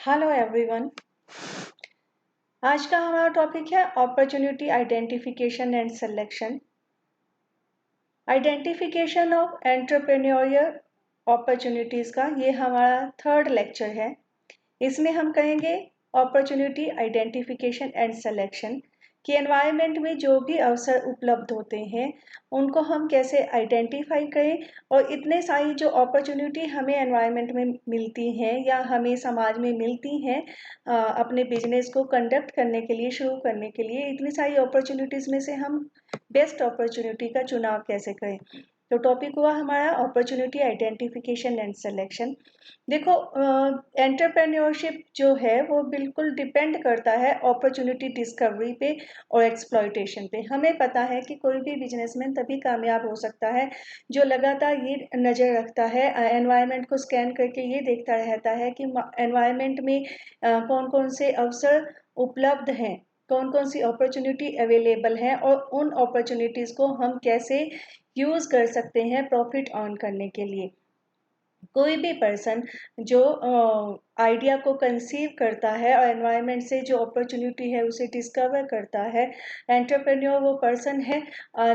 Hello everyone. आज का हमारा टॉपिक है opportunity identification and selection. Identification of entrepreneurial opportunities का ये हमारा थर्ड लेक्चर है। इसमें हम कहेंगे अपॉर्चुनिटी आइडेंटिफिकेशन एंड सिलेक्शन कि एनवायरनमेंट में जो भी अवसर उपलब्ध होते हैं उनको हम कैसे आइडेंटिफाई करें और इतने सारी जो अपॉर्चुनिटी हमें एनवायरनमेंट में मिलती हैं या हमें समाज में मिलती हैं अपने बिजनेस को कंडक्ट करने के लिए, शुरू करने के लिए, इतनी सारी अपॉर्चुनिटीज़ में से हम बेस्ट अपॉर्चुनिटी का चुनाव कैसे करें। तो टॉपिक हुआ हमारा अपॉर्चुनिटी आइडेंटिफिकेशन एंड सिलेक्शन। देखो, एंटरप्रेन्योरशिप जो है वो बिल्कुल डिपेंड करता है अपॉर्चुनिटी डिस्कवरी पे और एक्सप्लॉयटेशन पे। हमें पता है कि कोई भी बिजनेसमैन तभी कामयाब हो सकता है जो लगातार ये नज़र रखता है, एनवायरनमेंट को स्कैन करके ये देखता रहता है कि एनवायरनमेंट में कौन कौन से अवसर उपलब्ध हैं, कौन कौन सी अपॉर्चुनिटी अवेलेबल है और उन अपॉर्चुनिटीज़ को हम कैसे यूज़ कर सकते हैं प्रॉफिट अर्न करने के लिए। कोई भी पर्सन जो आइडिया को कंसीव करता है और एनवायरनमेंट से जो अपॉर्चुनिटी है उसे डिस्कवर करता है, एंटरप्रेन्योर वो पर्सन है।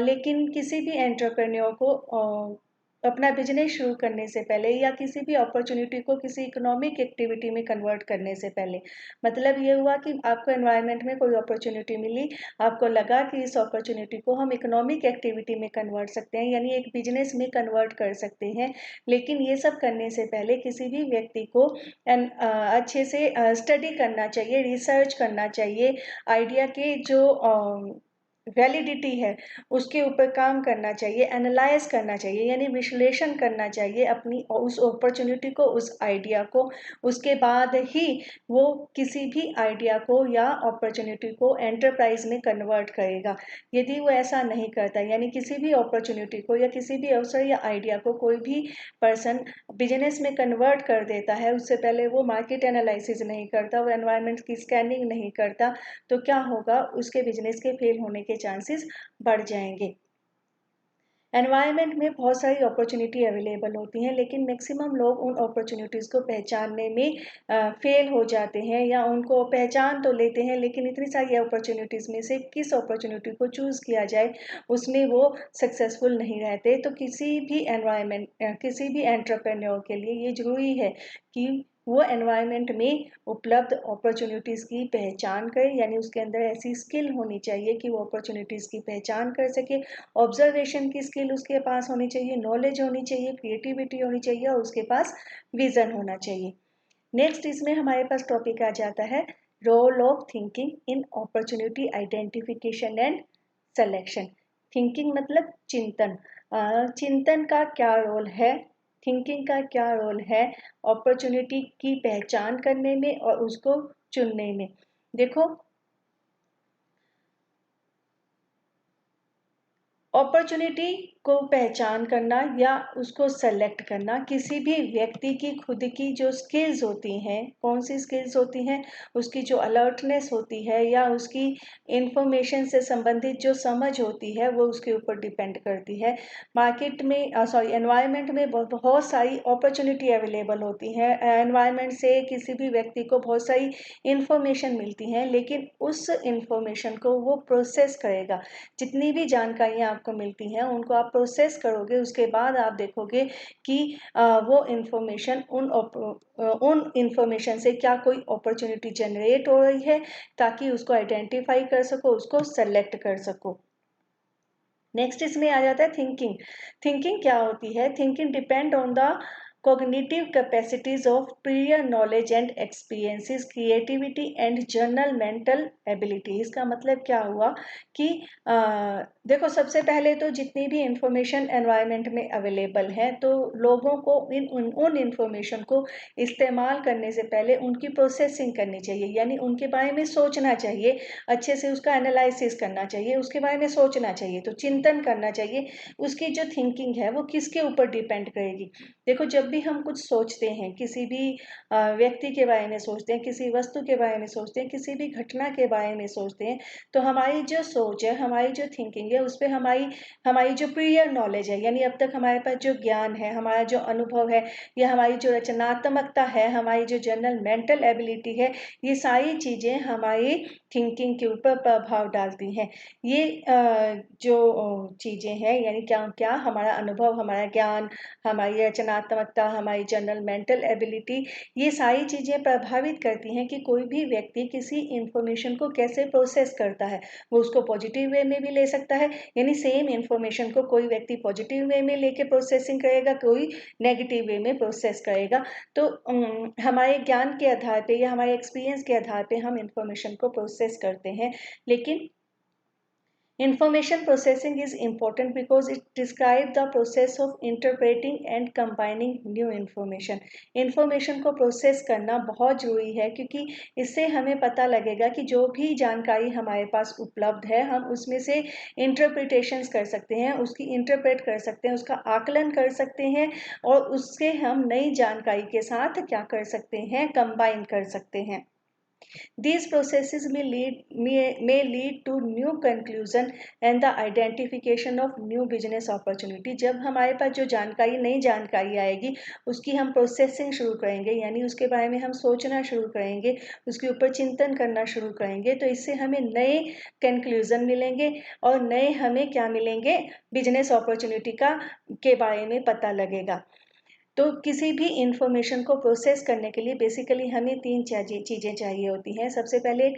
लेकिन किसी भी एंटरप्रेन्योर को अपना बिजनेस शुरू करने से पहले या किसी भी अपॉर्चुनिटी को किसी इकोनॉमिक एक्टिविटी में कन्वर्ट करने से पहले, मतलब ये हुआ कि आपको एनवायरनमेंट में कोई अपॉर्चुनिटी मिली, आपको लगा कि इस अपॉर्चुनिटी को हम इकोनॉमिक एक्टिविटी में कन्वर्ट सकते हैं, यानी एक बिजनेस में कन्वर्ट कर सकते हैं। लेकिन ये सब करने से पहले किसी भी व्यक्ति को अच्छे से स्टडी करना चाहिए, रिसर्च करना चाहिए, आइडिया के जो वैलिडिटी है उसके ऊपर काम करना चाहिए, एनालाइज करना चाहिए, यानी विश्लेषण करना चाहिए अपनी उस अपॉर्चुनिटी को, उस आइडिया को। उसके बाद ही वो किसी भी आइडिया को या अपॉर्चुनिटी को एंटरप्राइज में कन्वर्ट करेगा। यदि वो ऐसा नहीं करता, यानी किसी भी अपॉर्चुनिटी को या किसी भी अवसर या आइडिया को कोई भी पर्सन बिजनेस में कन्वर्ट कर देता है, उससे पहले वो मार्केट एनालिसिस नहीं करता, वो एनवायरनमेंट की स्कैनिंग नहीं करता, तो क्या होगा, उसके बिजनेस के फेल होने के चांसेस बढ़ जाएंगे। एनवायरनमेंट में बहुत सारी अपॉर्चुनिटी अवेलेबल होती हैं, लेकिन मैक्सिमम लोग उन अपॉर्चुनिटीज़ को पहचानने में फेल हो जाते हैं या उनको पहचान तो लेते हैं, लेकिन इतनी सारी अपॉर्चुनिटीज़ में से किस अपॉर्चुनिटी को चूज़ किया जाए उसमें वो सक्सेसफुल नहीं रहते। तो किसी भी किसी भी एंटरप्रेन्योर के लिए ये ज़रूरी है कि वो एनवायरनमेंट में उपलब्ध अपॉर्चुनिटीज़ की पहचान करे, यानी उसके अंदर ऐसी स्किल होनी चाहिए कि वो अपॉर्चुनिटीज़ की पहचान कर सके। ऑब्जर्वेशन की स्किल उसके पास होनी चाहिए, नॉलेज होनी चाहिए, क्रिएटिविटी होनी चाहिए और उसके पास विजन होना चाहिए। नेक्स्ट इसमें हमारे पास टॉपिक आ जाता है role of thinking in opportunity identification and selection. Thinking मतलब चिंतन। चिंतन का क्या रोल है, थिंकिंग का क्या रोल है अपॉर्चुनिटी की पहचान करने में और उसको चुनने में। देखो, अपॉर्चुनिटी को पहचान करना या उसको सेलेक्ट करना किसी भी व्यक्ति की खुद की जो स्किल्स होती हैं, कौन सी स्किल्स होती हैं, उसकी जो अलर्टनेस होती है या उसकी इंफॉर्मेशन से संबंधित जो समझ होती है वो उसके ऊपर डिपेंड करती है। मार्केट में एनवायरनमेंट में बहुत सारी अपॉर्चुनिटी अवेलेबल होती हैं। एनवायरनमेंट से किसी भी व्यक्ति को बहुत सारी इंफॉर्मेशन मिलती हैं, लेकिन उस इंफॉर्मेशन को वो प्रोसेस करेगा। जितनी भी जानकारियाँ आपको मिलती हैं उनको आप प्रोसेस करोगे, उसके बाद आप देखोगे कि वो इंफॉर्मेशन उन इंफॉर्मेशन से क्या कोई अपॉर्चुनिटी जनरेट हो रही है, ताकि उसको आइडेंटिफाई कर सको, उसको सेलेक्ट कर सको। नेक्स्ट इसमें आ जाता है थिंकिंग। थिंकिंग क्या होती है? Thinking depend on the cognitive capacities of prior knowledge and experiences, creativity and general mental ability। इसका मतलब क्या हुआ कि देखो, सबसे पहले तो जितनी भी इंफॉर्मेशन एनवायरनमेंट में अवेलेबल है, तो लोगों को उन इंफॉर्मेशन को इस्तेमाल करने से पहले उनकी प्रोसेसिंग करनी चाहिए, यानी उनके बारे में सोचना चाहिए, अच्छे से उसका एनालिसिस करना चाहिए, उसके बारे में सोचना चाहिए, तो चिंतन करना चाहिए। उसकी जो थिंकिंग है वो किसके ऊपर डिपेंड करेगी? देखो, जब भी हम कुछ सोचते हैं, किसी भी व्यक्ति के बारे में सोचते हैं, किसी वस्तु के बारे में सोचते हैं, किसी भी घटना के बारे में सोचते हैं, तो हमारी जो सोच है, हमारी जो थिंकिंग है, उस पर हमारी हमारी जो प्रियर नॉलेज है, यानी अब तक हमारे पास जो ज्ञान है, हमारा जो अनुभव है, या हमारी जो रचनात्मकता है, हमारी जो जनरल मेंटल एबिलिटी है, ये सारी चीज़ें हमारी थिंकिंग के ऊपर प्रभाव डालती हैं। ये जो चीज़ें हैं, यानी क्या क्या हमारा अनुभव, हमारा ज्ञान, हमारी रचनात्मकता, हमारी जनरल मेंटल एबिलिटी, ये सारी चीज़ें प्रभावित करती हैं कि कोई भी व्यक्ति किसी इंफॉर्मेशन को कैसे प्रोसेस करता है। वो उसको पॉजिटिव वे में भी ले सकता है, यानी सेम इंफॉर्मेशन को कोई व्यक्ति पॉजिटिव वे में लेके प्रोसेसिंग करेगा, कोई नेगेटिव वे में प्रोसेस करेगा। तो हमारे ज्ञान के आधार पे या हमारे एक्सपीरियंस के आधार पे हम इंफॉर्मेशन को प्रोसेस करते हैं। लेकिन information processing is important because it describes the process of interpreting and combining new information. information को process करना बहुत ज़रूरी है, क्योंकि इससे हमें पता लगेगा कि जो भी जानकारी हमारे पास उपलब्ध है, हम उसमें से interpretations कर सकते हैं, उसकी interpret कर सकते हैं, उसका आकलन कर सकते हैं, और उससे हम नई जानकारी के साथ क्या कर सकते हैं, combine कर सकते हैं। These processes may lead to new conclusion and the identification of new business opportunity. जब हमारे पास जो जानकारी, नई जानकारी आएगी, उसकी हम प्रोसेसिंग शुरू करेंगे, यानी उसके बारे में हम सोचना शुरू करेंगे, उसके ऊपर चिंतन करना शुरू करेंगे, तो इससे हमें नए कंक्लूजन मिलेंगे और नए हमें क्या मिलेंगे, बिजनेस अपॉर्चुनिटी के बारे में पता लगेगा। तो किसी भी इंफॉर्मेशन को प्रोसेस करने के लिए बेसिकली हमें तीन चीज़ें चाहिए होती हैं। सबसे पहले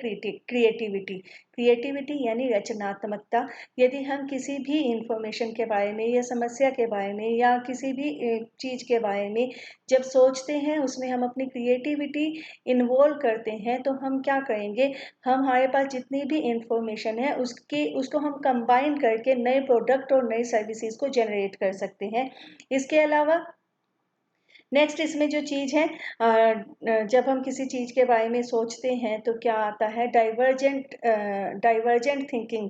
क्रिएटिविटी यानी रचनात्मकता। यदि हम किसी भी इंफॉर्मेशन के बारे में या समस्या के बारे में या किसी भी चीज़ के बारे में जब सोचते हैं, उसमें हम अपनी क्रिएटिविटी इन्वॉल्व करते हैं, तो हम क्या करेंगे, हमारे पास जितनी भी इंफॉर्मेशन है उसको हम कंबाइन करके नए प्रोडक्ट और नई सर्विसेज को जनरेट कर सकते हैं। इसके अलावा नेक्स्ट इसमें जो चीज़ है, जब हम किसी चीज़ के बारे में सोचते हैं तो क्या आता है, डाइवर्जेंट थिंकिंग।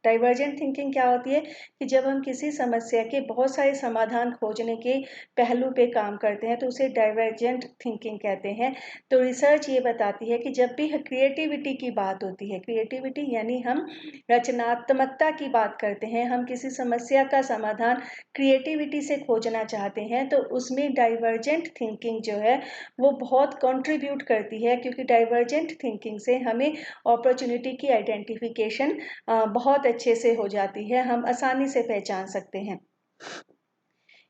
डाइवर्जेंट थिंकिंग क्या होती है कि जब हम किसी समस्या के बहुत सारे समाधान खोजने के पहलू पे काम करते हैं, तो उसे डाइवर्जेंट थिंकिंग कहते हैं। तो रिसर्च ये बताती है कि जब भी क्रिएटिविटी की बात होती है, क्रिएटिविटी यानी हम रचनात्मकता की बात करते हैं, हम किसी समस्या का समाधान क्रिएटिविटी से खोजना चाहते हैं, तो उसमें डाइवर्जेंट थिंकिंग जो है वो बहुत कंट्रीब्यूट करती है, क्योंकि डाइवर्जेंट थिंकिंग से हमें अपॉर्चुनिटी की आइडेंटिफिकेशन बहुत अच्छे से हो जाती है, हम आसानी से पहचान सकते हैं।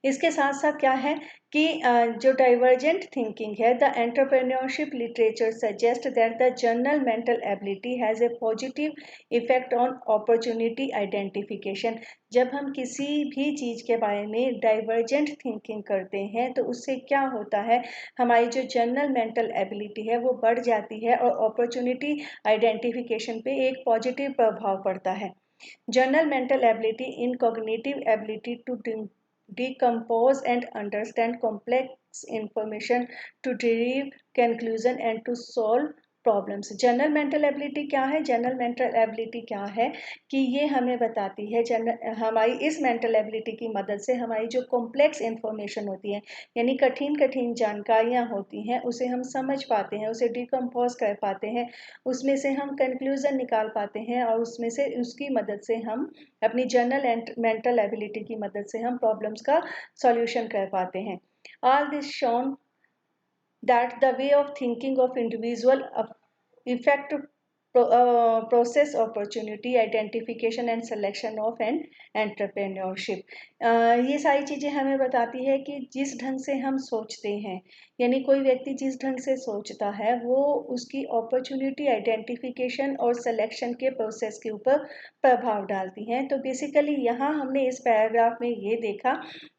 इसके साथ साथ क्या है कि जो डाइवर्जेंट थिंकिंग है, the entrepreneurship literature suggest that the general mental ability has a positive effect on opportunity identification. जब हम किसी भी चीज़ के बारे में डाइवर्जेंट थिंकिंग करते हैं, तो उससे क्या होता है, हमारी जो जनरल मेंटल एबिलिटी है वो बढ़ जाती है और अपॉर्चुनिटी आइडेंटिफिकेशन पे एक पॉजिटिव प्रभाव पड़ता है। General mental ability in cognitive ability to decompose and understand complex information, to derive conclusion and to solve problems. General mental ability क्या है, जनरल मेंटल एबिलिटी क्या है कि ये हमें बताती है, हमारी इस मेंटल एबिलिटी की मदद से हमारी जो कॉम्प्लेक्स इंफॉर्मेशन होती है, यानी कठिन कठिन जानकारियाँ होती हैं, उसे हम समझ पाते हैं, उसे डिकम्पोज कर पाते हैं, उसमें से हम कंक्लूजन निकाल पाते हैं, और उसमें से उसकी मदद से हम अपनी जनरल मेंटल एबिलिटी की मदद से हम प्रॉब्लम्स का सॉल्यूशन कर पाते हैं। All this shown that the way of thinking of individual affect process opportunity identification and selection of an entrepreneurship। ये सारी चीज़ें हमें बताती है कि जिस ढंग से हम सोचते हैं, यानी कोई व्यक्ति जिस ढंग से सोचता है, वो उसकी अपॉर्चुनिटी आइडेंटिफिकेशन और सिलेक्शन के प्रोसेस के ऊपर प्रभाव डालती हैं। तो बेसिकली यहाँ हमने इस पैराग्राफ में ये देखा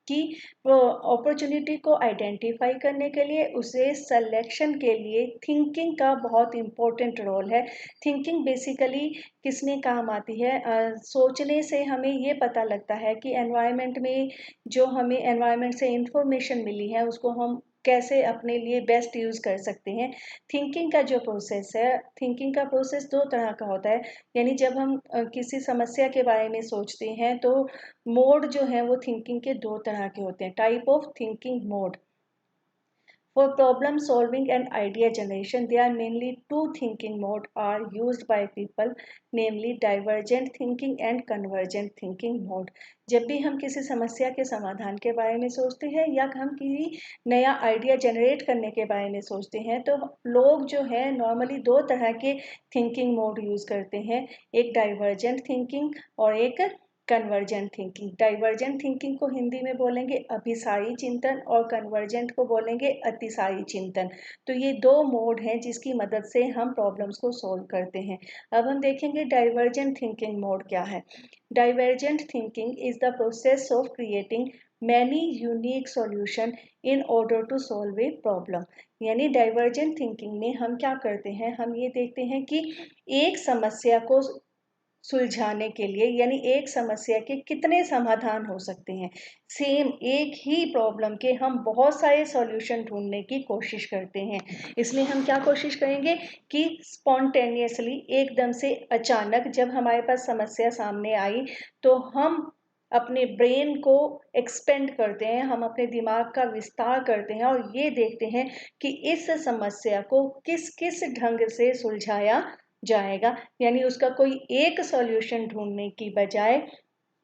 कि अपॉर्चुनिटी को आइडेंटिफाई करने के लिए, उसे सिलेक्शन के लिए थिंकिंग का बहुत इम्पोर्टेंट रोल है। थिंकिंग बेसिकली किसने काम आती है, सोचने से हमें ये पता लगता है कि एनवायरनमेंट में जो हमें एनवायरनमेंट से इंफॉर्मेशन मिली है, उसको हम कैसे अपने लिए बेस्ट यूज़ कर सकते हैं। थिंकिंग का जो प्रोसेस है, थिंकिंग का प्रोसेस दो तरह का होता है। यानी जब हम किसी समस्या के बारे में सोचते हैं तो मोड जो है वो थिंकिंग के दो तरह के होते हैं, type of thinking mode. For problem solving and idea generation, there are mainly two thinking modes are used by people, namely divergent thinking and convergent thinking mode. जब भी हम किसी समस्या के समाधान के बारे में सोचते हैं या हम किसी नया आइडिया जनरेट करने के बारे में सोचते हैं तो लोग जो है नॉर्मली दो तरह के थिंकिंग मोड यूज़ करते हैं, एक डाइवर्जेंट थिंकिंग और एक कन्वर्जेंट थिंकिंग। डाइवर्जेंट थिंकिंग को हिंदी में बोलेंगे अभिसारी चिंतन और कन्वर्जेंट को बोलेंगे अतिसारी चिंतन। तो ये दो मोड हैं जिसकी मदद से हम प्रॉब्लम्स को सॉल्व करते हैं। अब हम देखेंगे डाइवर्जेंट थिंकिंग मोड क्या है। Divergent thinking is the process of creating many unique solution in order to solve a problem. यानी डाइवर्जेंट थिंकिंग में हम क्या करते हैं, हम ये देखते हैं कि एक समस्या को सुलझाने के लिए यानी एक समस्या के कितने समाधान हो सकते हैं। सेम एक ही प्रॉब्लम के हम बहुत सारे सॉल्यूशन ढूंढने की कोशिश करते हैं। इसमें हम क्या कोशिश करेंगे कि स्पॉन्टेनियसली एकदम से अचानक जब हमारे पास समस्या सामने आई तो हम अपने ब्रेन को एक्सपेंड करते हैं, हम अपने दिमाग का विस्तार करते हैं और ये देखते हैं कि इस समस्या को किस किस ढंग से सुलझाया जाएगा। यानी उसका कोई एक सॉल्यूशन ढूंढने की बजाय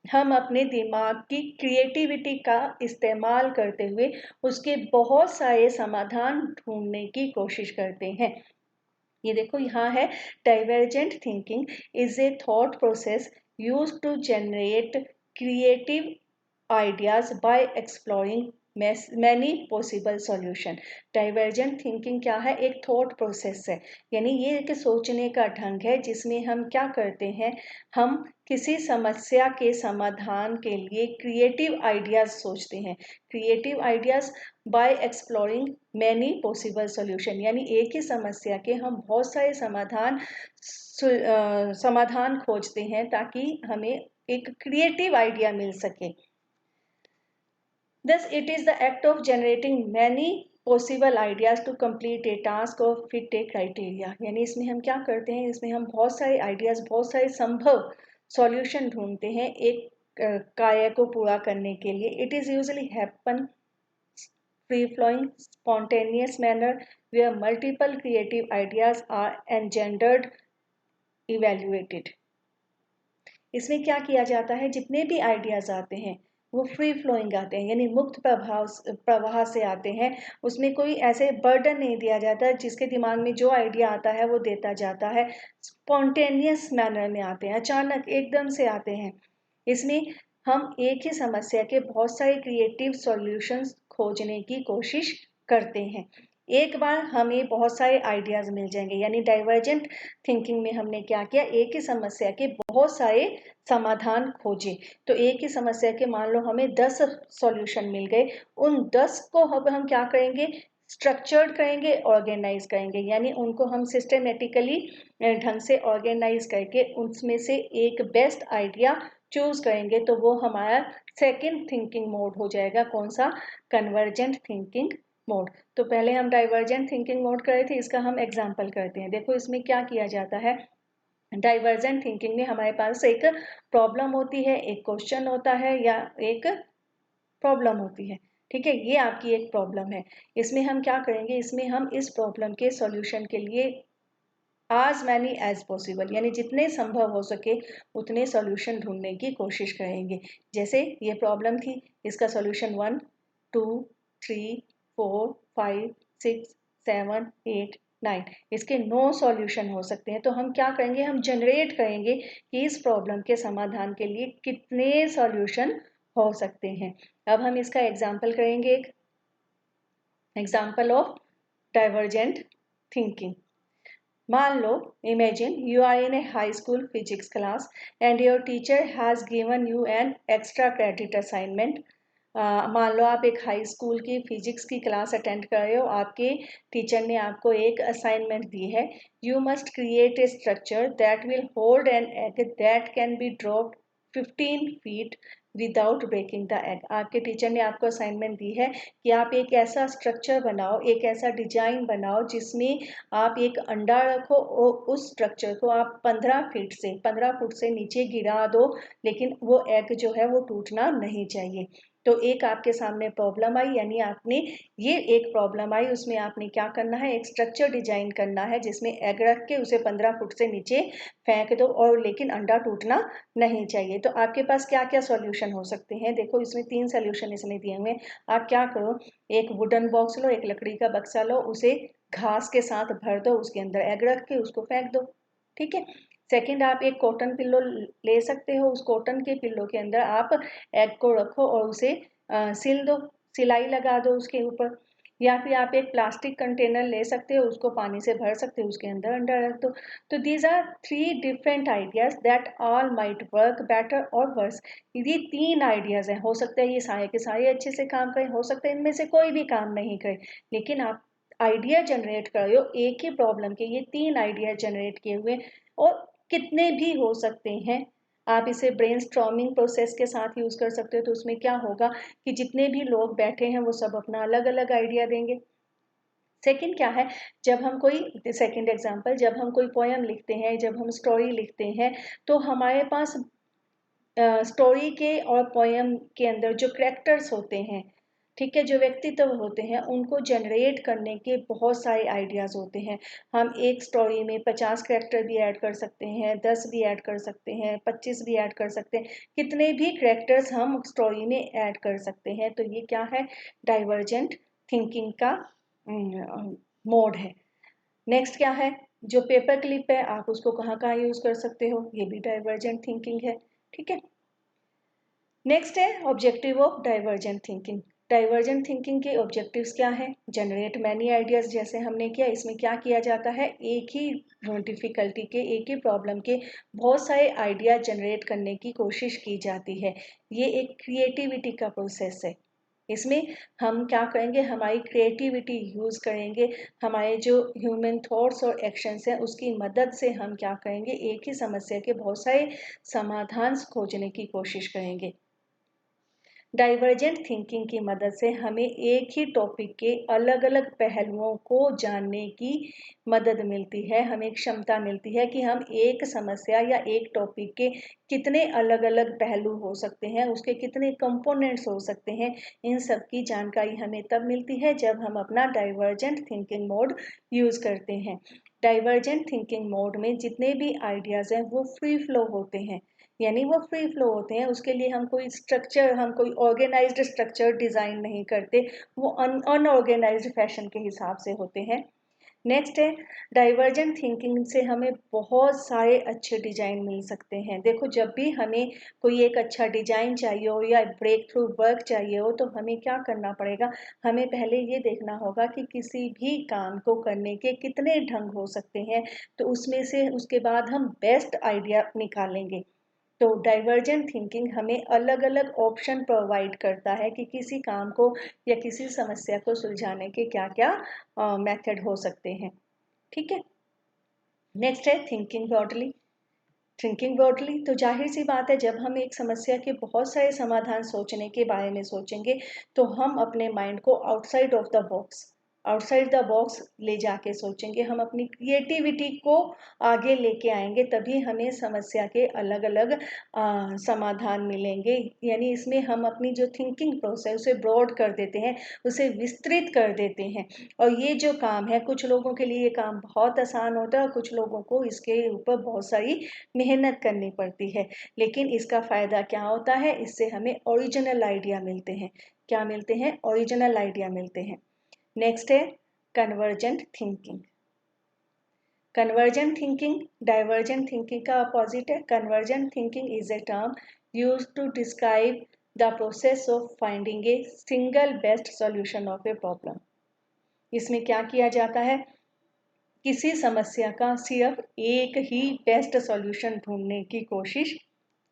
हम अपने दिमाग की क्रिएटिविटी का इस्तेमाल करते हुए उसके बहुत सारे समाधान ढूंढने की कोशिश करते हैं। ये देखो यहाँ है, divergent thinking is a thought process used to generate creative ideas by exploring many possible solution. Divergent thinking क्या है, एक थॉट प्रोसेस है, यानी ये एक सोचने का ढंग है जिसमें हम क्या करते हैं, हम किसी समस्या के समाधान के लिए क्रिएटिव आइडियाज सोचते हैं। Creative ideas by exploring many possible solution, यानी एक ही समस्या के हम बहुत सारे समाधान खोजते हैं ताकि हमें एक क्रिएटिव आइडिया मिल सके। Thus, it is the act of generating many possible ideas to complete a task or fit a criteria। यानी इसमें हम क्या करते हैं, इसमें हम बहुत सारे आइडियाज, बहुत सारे संभव सॉल्यूशन ढूंढते हैं एक कार्य को पूरा करने के लिए। It is usually happen free flowing spontaneous manner where multiple creative ideas are engendered evaluated। इसमें क्या किया जाता है, जितने भी आइडियाज आते हैं वो फ्री फ्लोइंग आते हैं, यानी मुक्त प्रवाह से आते हैं। उसमें कोई ऐसे बर्डन नहीं दिया जाता, जिसके दिमाग में जो आइडिया आता है वो देता जाता है। स्पॉन्टेनियस मैनर में आते हैं, अचानक एकदम से आते हैं। इसमें हम एक ही समस्या के बहुत सारे क्रिएटिव सॉल्यूशंस खोजने की कोशिश करते हैं। एक बार हमें बहुत सारे आइडियाज मिल जाएंगे, यानी डाइवर्जेंट थिंकिंग में हमने क्या किया, एक ही समस्या के बहुत सारे समाधान खोजे। तो एक ही समस्या के मान लो हमें 10 सॉल्यूशन मिल गए, उन 10 को अब हम क्या करेंगे, स्ट्रक्चर्ड करेंगे, ऑर्गेनाइज करेंगे, यानी उनको हम सिस्टमेटिकली ढंग से ऑर्गेनाइज करके उसमें से एक बेस्ट आइडिया चूज करेंगे। तो वो हमारा सेकंड थिंकिंग मोड हो जाएगा, कौन सा, कन्वर्जेंट थिंकिंग मोड। तो पहले हम डाइवर्जेंट थिंकिंग मोड करे थे, इसका हम एग्जाम्पल करते हैं। देखो इसमें क्या किया जाता है, डाइवर्जेंट थिंकिंग में हमारे पास एक प्रॉब्लम होती है, एक क्वेश्चन होता है या एक प्रॉब्लम होती है। ठीक है, ये आपकी एक प्रॉब्लम है। इसमें हम क्या करेंगे, इसमें हम इस प्रॉब्लम के सॉल्यूशन के लिए as many as possible, यानी जितने संभव हो सके उतने सॉल्यूशन ढूंढने की कोशिश करेंगे। जैसे ये प्रॉब्लम थी, इसका सॉल्यूशन 1 2 3 4 5 6 7 8 9, इसके 9 सॉल्यूशन हो सकते हैं। तो हम क्या करेंगे, हम जनरेट करेंगे कि इस प्रॉब्लम के समाधान के लिए कितने सॉल्यूशन हो सकते हैं। अब हम इसका एग्जाम्पल करेंगे, एक एग्जाम्पल ऑफ डाइवर्जेंट थिंकिंग। मान लो, imagine you are in a high school physics class and your teacher has given you an extra credit assignment। मान लो आप एक हाई स्कूल की फिजिक्स की क्लास अटेंड कर रहे हो, आपके टीचर ने आपको एक असाइनमेंट दी है। You must create a structure that will hold an egg that can be dropped 15 feet without breaking the egg. आपके टीचर ने आपको असाइनमेंट दी है कि आप एक ऐसा स्ट्रक्चर बनाओ, एक ऐसा डिजाइन बनाओ जिसमें आप एक अंडा रखो और उस स्ट्रक्चर को आप 15 फुट से नीचे गिरा दो, लेकिन वो एग जो है वो टूटना नहीं चाहिए। तो एक आपके सामने प्रॉब्लम आई, यानी आपने ये एक प्रॉब्लम आई, उसमें आपने क्या करना है, एक स्ट्रक्चर डिजाइन करना है जिसमें एग रख के उसे 15 फुट से नीचे फेंक दो, और लेकिन अंडा टूटना नहीं चाहिए। तो आपके पास क्या क्या सॉल्यूशन हो सकते हैं, देखो इसमें 3 सॉल्यूशन इसने दिए हुए। आप क्या करो, एक वुडन बॉक्स लो, एक लकड़ी का बक्सा लो, उसे घास के साथ भर दो, उसके अंदर एग रख के उसको फेंक दो, ठीक है। सेकंड, आप एक कॉटन पिल्लो ले सकते हो, उस कॉटन के पिल्लो के अंदर आप एग को रखो और उसे सिल दो, सिलाई लगा दो उसके ऊपर। या फिर आप एक प्लास्टिक कंटेनर ले सकते हो, उसको पानी से भर सकते हो, उसके अंदर अंडा रख दो। तो these are 3 different ideas that all might work better or worse. ये 3 आइडियाज हैं, हो सकता है ये सारे के सारे अच्छे से काम करें, हो सकता है इनमें से कोई भी काम नहीं करे, लेकिन आप आइडिया जनरेट कर रहे हो एक ही प्रॉब्लम के, ये 3 आइडिया जनरेट किए हुए, और कितने भी हो सकते हैं। आप इसे ब्रेनस्टॉर्मिंग प्रोसेस के साथ यूज कर सकते हो। तो उसमें क्या होगा कि जितने भी लोग बैठे हैं वो सब अपना अलग अलग आइडिया देंगे। सेकंड क्या है, जब हम कोई सेकंड एग्जांपल, जब हम कोई पोयम लिखते हैं, जब हम स्टोरी लिखते हैं, तो हमारे पास स्टोरी के और पोयम के अंदर जो करेक्टर्स होते हैं, ठीक है, जो व्यक्तित्व होते हैं, उनको जनरेट करने के बहुत सारे आइडियाज होते हैं। हम एक स्टोरी में 50 करेक्टर भी ऐड कर सकते हैं, 10 भी ऐड कर सकते हैं, 25 भी ऐड कर सकते हैं, कितने भी करेक्टर्स हम स्टोरी में ऐड कर सकते हैं। तो ये क्या है, डाइवर्जेंट थिंकिंग का मोड है। नेक्स्ट क्या है, जो पेपर क्लिप है, आप उसको कहाँ कहाँ यूज कर सकते हो, ये भी डाइवर्जेंट थिंकिंग है, ठीक है। नेक्स्ट है objective of divergent thinking. Divergent thinking के ऑब्जेक्टिव्स क्या है, जनरेट मैनी आइडियाज, जैसे हमने किया। इसमें क्या किया जाता है, एक ही डिफिकल्टी के, एक ही प्रॉब्लम के बहुत सारे आइडिया जनरेट करने की कोशिश की जाती है। ये एक क्रिएटिविटी का प्रोसेस है। इसमें हम क्या करेंगे, हमारी क्रिएटिविटी यूज करेंगे, हमारे जो ह्यूमन थॉट्स और एक्शंस हैं उसकी मदद से हम क्या करेंगे, एक ही समस्या के बहुत सारे समाधान खोजने की कोशिश करेंगे। डाइवर्जेंट थिंकिंग की मदद से हमें एक ही टॉपिक के अलग अलग पहलुओं को जानने की मदद मिलती है, हमें क्षमता मिलती है कि हम एक समस्या या एक टॉपिक के कितने अलग अलग पहलू हो सकते हैं, उसके कितने कंपोनेंट्स हो सकते हैं। इन सब की जानकारी हमें तब मिलती है जब हम अपना डाइवर्जेंट थिंकिंग मोड यूज करते हैं। डाइवर्जेंट थिंकिंग मोड में जितने भी आइडियाज हैं वो फ्री फ्लो होते हैं, यानी वो फ्री फ्लो होते हैं। उसके लिए हम कोई स्ट्रक्चर, हम कोई ऑर्गेनाइज्ड स्ट्रक्चर डिजाइन नहीं करते, वो अनऑर्गेनाइज्ड फैशन के हिसाब से होते हैं। नेक्स्ट है, डाइवर्जेंट थिंकिंग से हमें बहुत सारे अच्छे डिजाइन मिल सकते हैं। देखो, जब भी हमें कोई एक अच्छा डिजाइन चाहिए हो या ब्रेक थ्रू वर्क चाहिए हो, तो हमें क्या करना पड़ेगा, हमें पहले ये देखना होगा कि किसी भी काम को करने के कितने ढंग हो सकते हैं, तो उसमें से उसके बाद हम बेस्ट आइडिया निकालेंगे। तो डाइवर्जेंट थिंकिंग हमें अलग अलग ऑप्शन प्रोवाइड करता है कि किसी काम को या किसी समस्या को सुलझाने के क्या क्या मेथड हो सकते हैं, ठीक है। नेक्स्ट है थिंकिंग ब्रॉडली। थिंकिंग ब्रॉडली तो जाहिर सी बात है, जब हम एक समस्या के बहुत सारे समाधान सोचने के बारे में सोचेंगे, तो हम अपने माइंड को आउटसाइड द बॉक्स ले जाके सोचेंगे, हम अपनी क्रिएटिविटी को आगे लेके आएंगे, तभी हमें समस्या के अलग अलग समाधान मिलेंगे। यानी इसमें हम अपनी जो थिंकिंग प्रोसेस उसे ब्रॉड कर देते हैं, उसे विस्तृत कर देते हैं। और ये जो काम है, कुछ लोगों के लिए ये काम बहुत आसान होता है और कुछ लोगों को इसके ऊपर बहुत सारी मेहनत करनी पड़ती है। लेकिन इसका फायदा क्या होता है, इससे हमें ओरिजिनल आइडिया मिलते हैं। क्या मिलते हैं, ओरिजिनल आइडिया मिलते हैं। नेक्स्ट है convergent thinking. Convergent thinking divergent thinking का अपोजिट है। Convergent thinking is a term use to describe the process of finding a single best solution of a problem. इसमें क्या किया जाता है, किसी समस्या का सिर्फ एक ही बेस्ट सॉल्यूशन ढूंढने की कोशिश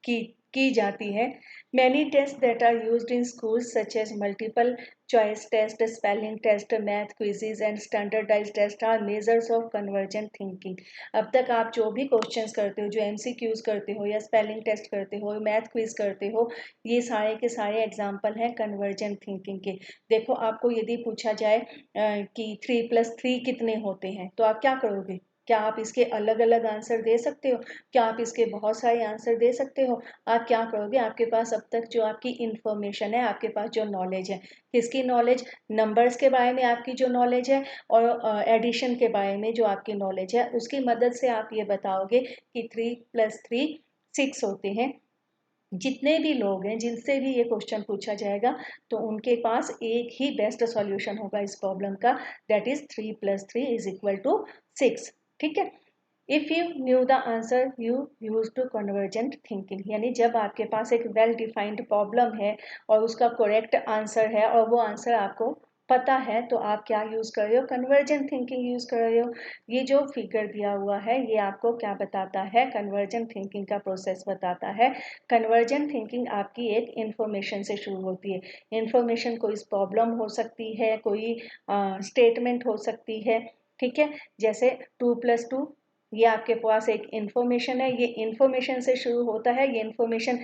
की की जाती है। Many tests that are used in schools such as multiple choice test, spelling test, math quizzes and standardized tests are measures of convergent thinking. अब तक आप जो भी क्वेश्चंस करते हो, जो MCQs करते हो या स्पेलिंग टेस्ट करते हो, मैथ क्विज करते हो, ये सारे के सारे एग्जाम्पल हैं कन्वर्जेंट थिंकिंग के। देखो, आपको यदि पूछा जाए कि 3+3 कितने होते हैं, तो आप क्या करोगे? क्या आप इसके अलग अलग आंसर दे सकते हो? क्या आप इसके बहुत सारे आंसर दे सकते हो? आप क्या करोगे? आपके पास अब तक जो आपकी इंफॉर्मेशन है, आपके पास जो नॉलेज है, किसकी नॉलेज? नंबर्स के बारे में आपकी जो नॉलेज है और एडिशन के बारे में जो आपकी नॉलेज है, उसकी मदद से आप ये बताओगे कि 3+3 6 होते हैं। जितने भी लोग हैं, जिनसे भी ये क्वेश्चन पूछा जाएगा, तो उनके पास एक ही बेस्ट सॉल्यूशन होगा इस प्रॉब्लम का, दैट इज 3+3 = 6। ठीक है। If you knew the answer you use to convergent thinking, यानी जब आपके पास एक वेल डिफाइंड प्रॉब्लम है और उसका करेक्ट आंसर है और वो आंसर आपको पता है, तो आप क्या यूज कर रहे हो? कन्वर्जेंट थिंकिंग यूज कर रहे हो। ये जो फिगर दिया हुआ है, ये आपको क्या बताता है? कन्वर्जेंट थिंकिंग का प्रोसेस बताता है। कन्वर्जेंट थिंकिंग आपकी एक इंफॉर्मेशन से शुरू होती है। इंफॉर्मेशन कोई प्रॉब्लम हो सकती है, कोई स्टेटमेंट हो सकती है। ठीक है। जैसे 2+2, ये आपके पास एक इंफॉर्मेशन है, ये इंफॉर्मेशन से शुरू होता है। ये इंफॉर्मेशन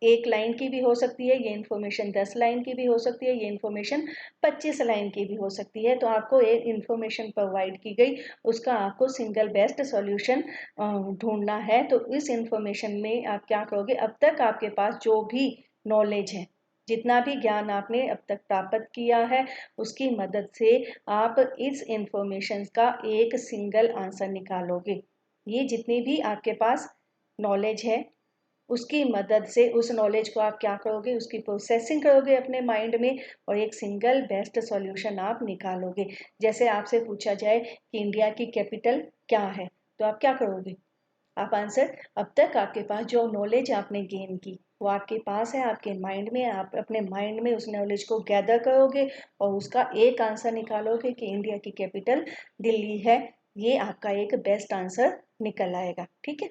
1 लाइन की भी हो सकती है, ये इंफॉर्मेशन 10 लाइन की भी हो सकती है, ये इंफॉर्मेशन 25 लाइन की भी हो सकती है। तो आपको एक इंफॉर्मेशन प्रोवाइड की गई, उसका आपको सिंगल बेस्ट सॉल्यूशन ढूंढना है। तो इस इंफॉर्मेशन में आप क्या करोगे? अब तक आपके पास जो भी नॉलेज है, जितना भी ज्ञान आपने अब तक प्राप्त किया है, उसकी मदद से आप इस इंफॉर्मेशन का एक सिंगल आंसर निकालोगे। ये जितनी भी आपके पास नॉलेज है, उसकी मदद से उस नॉलेज को आप क्या करोगे? उसकी प्रोसेसिंग करोगे अपने माइंड में और एक सिंगल बेस्ट सॉल्यूशन आप निकालोगे। जैसे आपसे पूछा जाए कि इंडिया की कैपिटल क्या है, तो आप क्या करोगे? आप आंसर, अब तक आपके पास जो नॉलेज आपने गेन की, वो आपके पास है, आपके माइंड में। आप अपने माइंड में उस नॉलेज को गैदर करोगे और उसका एक आंसर निकालोगे कि इंडिया की कैपिटल दिल्ली है। ये आपका एक बेस्ट आंसर निकल आएगा। ठीक है।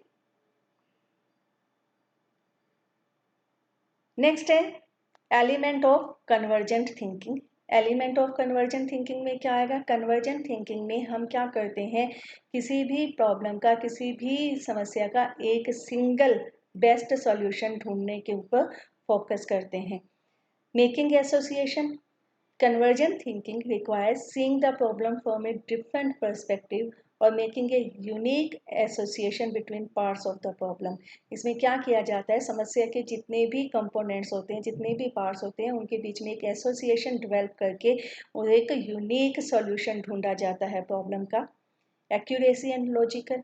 नेक्स्ट है element of convergent thinking. Element of convergent thinking में क्या आएगा? कन्वर्जेंट थिंकिंग में हम क्या करते हैं? किसी भी प्रॉब्लम का, किसी भी समस्या का एक सिंगल बेस्ट सॉल्यूशन ढूंढने के ऊपर फोकस करते हैं। Making association, convergent thinking requires seeing the problem from a different perspective और making a unique association between parts of the problem। इसमें क्या किया जाता है? समस्या के जितने भी कंपोनेंट्स होते हैं, जितने भी पार्ट्स होते हैं, उनके बीच में एक एसोसिएशन डेवलप करके और एक यूनिक सॉल्यूशन ढूंढा जाता है प्रॉब्लम का। Accuracy and logical,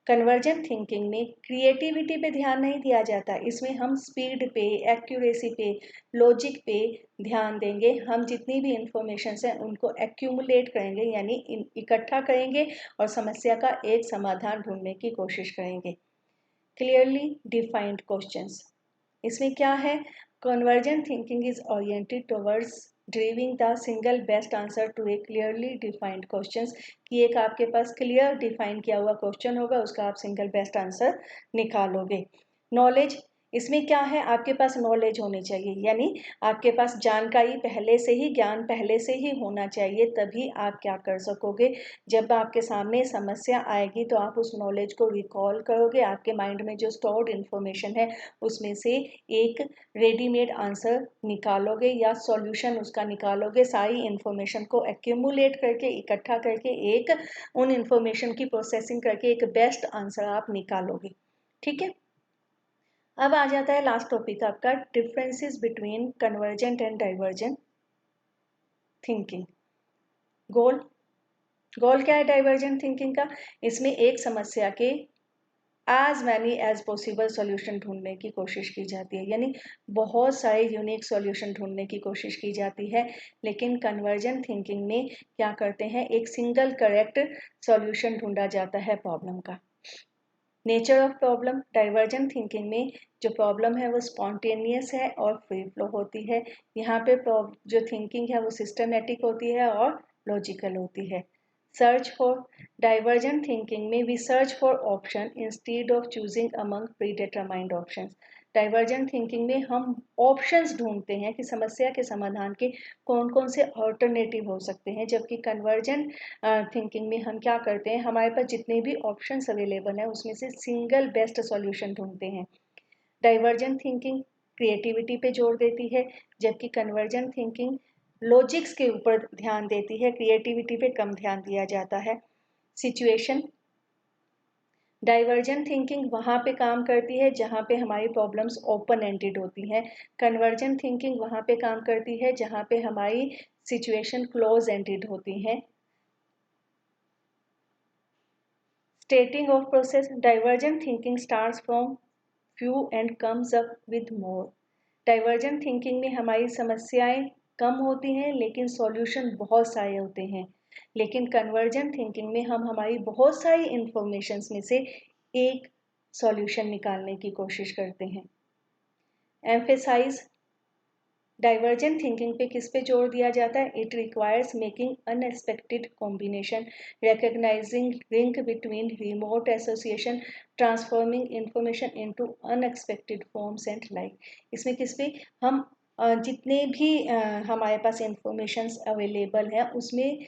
convergent thinking में क्रिएटिविटी पे ध्यान नहीं दिया जाता। इसमें हम स्पीड पे, एक्यूरेसी पे, लॉजिक पे ध्यान देंगे। हम जितनी भी इंफॉर्मेशन है उनको एक्यूमुलेट करेंगे, यानी इकट्ठा करेंगे और समस्या का एक समाधान ढूंढने की कोशिश करेंगे। क्लियरली डिफाइंड क्वेश्चंस, इसमें क्या है? Convergent thinking is oriented towards driving the single best answer to a clearly defined questions, कि एक आपके पास क्लियर डिफाइन किया हुआ क्वेश्चन होगा, उसका आप सिंगल बेस्ट आंसर निकालोगे। नॉलेज, इसमें क्या है? आपके पास नॉलेज होनी चाहिए, यानी आपके पास जानकारी पहले से ही, ज्ञान पहले से ही होना चाहिए, तभी आप क्या कर सकोगे? जब आपके सामने समस्या आएगी तो आप उस नॉलेज को रिकॉल करोगे, आपके माइंड में जो स्टोर्ड इन्फॉर्मेशन है उसमें से एक रेडीमेड आंसर निकालोगे या सॉल्यूशन उसका निकालोगे। सारी इन्फॉर्मेशन को एक्यूमुलेट करके, इकट्ठा करके, एक उन इन्फॉर्मेशन की प्रोसेसिंग करके एक बेस्ट आंसर आप निकालोगे। ठीक है। अब आ जाता है लास्ट टॉपिक आपका, differences between convergent and divergent thinking. Goal, goal क्या है डाइवर्जेंट थिंकिंग का? इसमें एक समस्या के as many as possible solution ढूंढने की कोशिश की जाती है, यानी बहुत सारे यूनिक सॉल्यूशन ढूंढने की कोशिश की जाती है। लेकिन कन्वर्जेंट थिंकिंग में क्या करते हैं? एक सिंगल करेक्ट सॉल्यूशन ढूंढा जाता है प्रॉब्लम का। Nature of problem, divergent thinking में जो प्रॉब्लम है वो स्पॉन्टेनियस है और फ्री फ्लो होती है। यहाँ पे जो थिंकिंग है वो सिस्टमेटिक होती है और लॉजिकल होती है। सर्च फॉर, डाइवर्जेंट थिंकिंग में we search for option instead of choosing among pre determined option. Divergent thinking में हम ऑप्शंस ढूंढते हैं कि समस्या के समाधान के कौन कौन से ऑल्टरनेटिव हो सकते हैं, जबकि कन्वर्जेंट थिंकिंग में हम क्या करते हैं, हमारे पास जितने भी ऑप्शंस अवेलेबल हैं उसमें से सिंगल बेस्ट सॉल्यूशन ढूंढते हैं। डाइवर्जेंट थिंकिंग क्रिएटिविटी पे जोर देती है, जबकि कन्वर्जेंट थिंकिंग लॉजिक्स के ऊपर ध्यान देती है, क्रिएटिविटी पे कम ध्यान दिया जाता है। सिचुएशन, डाइवर्जेंट थिंकिंग वहाँ पे काम करती है जहाँ पे हमारी प्रॉब्लम्स ओपन एंडेड होती हैं, कन्वर्जेंट थिंकिंग वहाँ पे काम करती है जहाँ पे हमारी सिचुएशन क्लोज एंडेड होती हैं। स्टेटिंग of process, divergent thinking starts from few and comes up with more. Divergent thinking में हमारी समस्याएं कम होती हैं लेकिन सॉल्यूशन बहुत सारे होते हैं, लेकिन कन्वर्जेंट थिंकिंग में हम हमारी बहुत सारी इंफॉर्मेशंस में से एक सॉल्यूशन निकालने की कोशिश करते हैं। एम्फेसाइज, डाइवर्जेंट थिंकिंग पे किस पे जोर दिया जाता है, it requires making unexpected combination, recognising link between remote association, transforming information into unexpected forms and like. इसमें किस पे हम जितने भी हमारे पास इंफॉर्मेशंस अवेलेबल हैं उसमें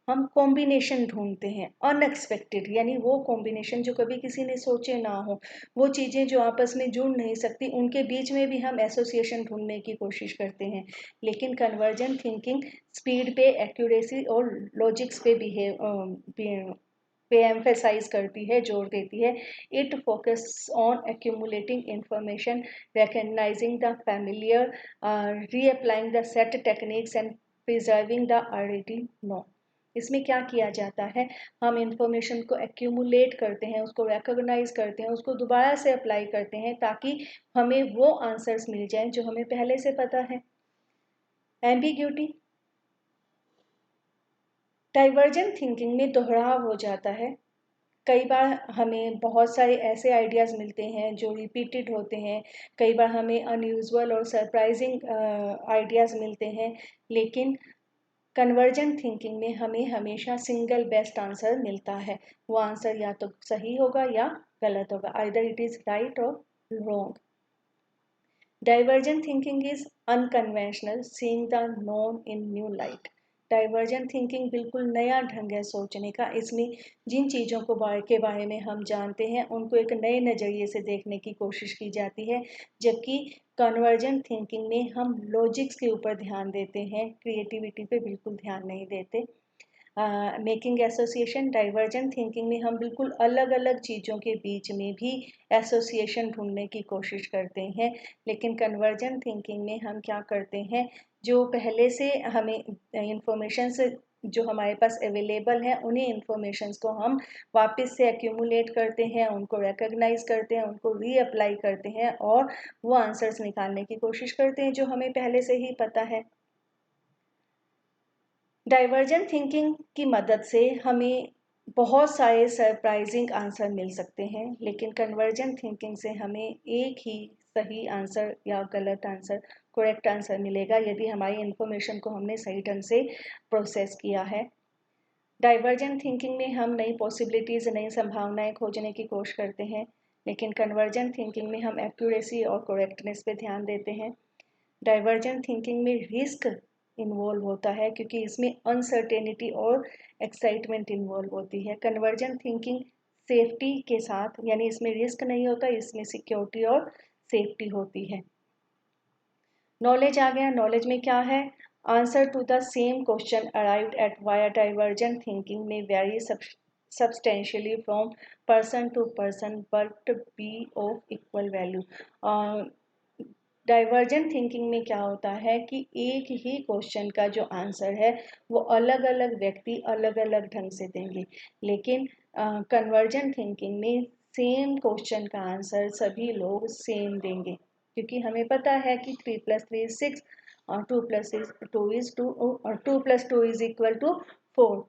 हम कॉम्बिनेशन ढूंढते हैं अनएक्सपेक्टेड, यानी वो कॉम्बिनेशन जो कभी किसी ने सोचे ना हो, वो चीज़ें जो आपस में जुड़ नहीं सकती उनके बीच में भी हम एसोसिएशन ढूंढने की कोशिश करते हैं। लेकिन कन्वर्जेंट थिंकिंग स्पीड पे, एक्यूरेसी और लॉजिक्स पे एम्फेसाइज करती है, जोर देती है। It focus on accumulating information, recognizing the familiar, reapplying the set techniques and preserving the already known. इसमें क्या किया जाता है, हम इंफॉर्मेशन को एक्यूमुलेट करते हैं, उसको रिकॉग्नाइज करते हैं, उसको दोबारा से अप्लाई करते हैं ताकि हमें वो आंसर्स मिल जाएं जो हमें पहले से पता है। एम्बिग्यूटी, डाइवर्जेंट थिंकिंग में दोहराव हो जाता है। कई बार हमें बहुत सारे ऐसे आइडियाज़ मिलते हैं जो रिपीटेड होते हैं, कई बार हमें अनयूजुअल और सरप्राइजिंग आइडियाज़ मिलते हैं, लेकिन कन्वर्जेंट थिंकिंग में हमें हमेशा सिंगल बेस्ट आंसर मिलता है। वो आंसर या तो सही होगा या गलत होगा, आइदर इट इज राइट और wrong. Divergent thinking is unconventional, seeing the known in new light. Divergent thinking बिल्कुल नया ढंग है सोचने का, इसमें जिन चीज़ों के बारे में हम जानते हैं उनको एक नए नज़रिए से देखने की कोशिश की जाती है, जबकि कन्वर्जेंट थिंकिंग में हम लॉजिक्स के ऊपर ध्यान देते हैं, क्रिएटिविटी पे बिल्कुल ध्यान नहीं देते। मेकिंग एसोसिएशन, डाइवर्जेंट थिंकिंग में हम बिल्कुल अलग अलग चीज़ों के बीच में भी एसोसिएशन ढूंढने की कोशिश करते हैं, लेकिन कन्वर्जेंट थिंकिंग में हम क्या करते हैं, जो पहले से हमें इंफॉर्मेशन से जो हमारे पास अवेलेबल है उन्हीं इंफॉर्मेशंस को हम वापस से एक्यूमुलेट करते हैं, उनको रिकग्नाइज करते हैं, उनको रीअप्लाई करते हैं और वो आंसर्स निकालने की कोशिश करते हैं जो हमें पहले से ही पता है। डाइवर्जेंट थिंकिंग की मदद से हमें बहुत सारे सरप्राइजिंग आंसर मिल सकते हैं, लेकिन कन्वर्जेंट थिंकिंग से हमें एक ही सही आंसर या गलत आंसर, करेक्ट आंसर मिलेगा यदि हमारी इन्फॉर्मेशन को हमने सही ढंग से प्रोसेस किया है। डाइवर्जेंट थिंकिंग में हम नई पॉसिबिलिटीज़, नई संभावनाएं खोजने की कोशिश करते हैं, लेकिन कन्वर्जेंट थिंकिंग में हम एक्यूरेसी और करेक्टनेस पे ध्यान देते हैं। डाइवर्जेंट थिंकिंग में रिस्क इन्वॉल्व होता है क्योंकि इसमें अनसर्टेनिटी और एक्साइटमेंट इन्वॉल्व होती है। कन्वर्जेंट थिंकिंग सेफ्टी के साथ, यानी इसमें रिस्क नहीं होता, इसमें सिक्योरिटी और सेफ्टी होती है। नॉलेज आ गया, नॉलेज में क्या है, answer to the same question arrived at via divergent thinking में very substantially from person to person but be of equal value। Divergent thinking में क्या होता है कि एक ही क्वेश्चन का जो आंसर है वो अलग अलग व्यक्ति अलग अलग ढंग से देंगे, लेकिन कन्वर्जेंट थिंकिंग में सेम क्वेश्चन का आंसर सभी लोग सेम देंगे, क्योंकि हमें पता है कि 3+3=6 और 2+2=4,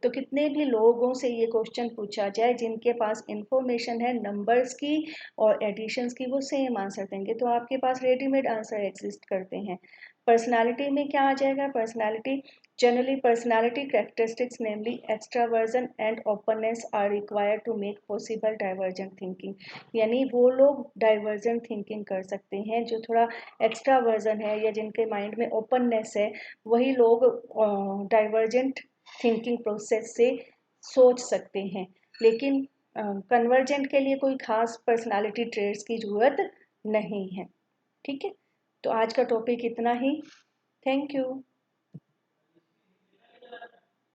तो कितने भी लोगों से ये क्वेश्चन पूछा जाए जिनके पास इंफॉर्मेशन है नंबर्स की और एडिशंस की, वो सेम आंसर देंगे, तो आपके पास रेडीमेड आंसर एग्जिस्ट करते हैं। पर्सनालिटी में क्या आ जाएगा, personality Generally, personality characteristics, namely extraversion and openness, are required to make possible divergent thinking. यानी वो लोग divergent thinking कर सकते हैं जो थोड़ा extraversion है या जिनके mind में openness है, वही लोग divergent thinking process से सोच सकते हैं. लेकिन convergent के लिए कोई खास personality traits की जरूरत नहीं है. ठीक है, तो आज का टॉपिक इतना ही. Thank you.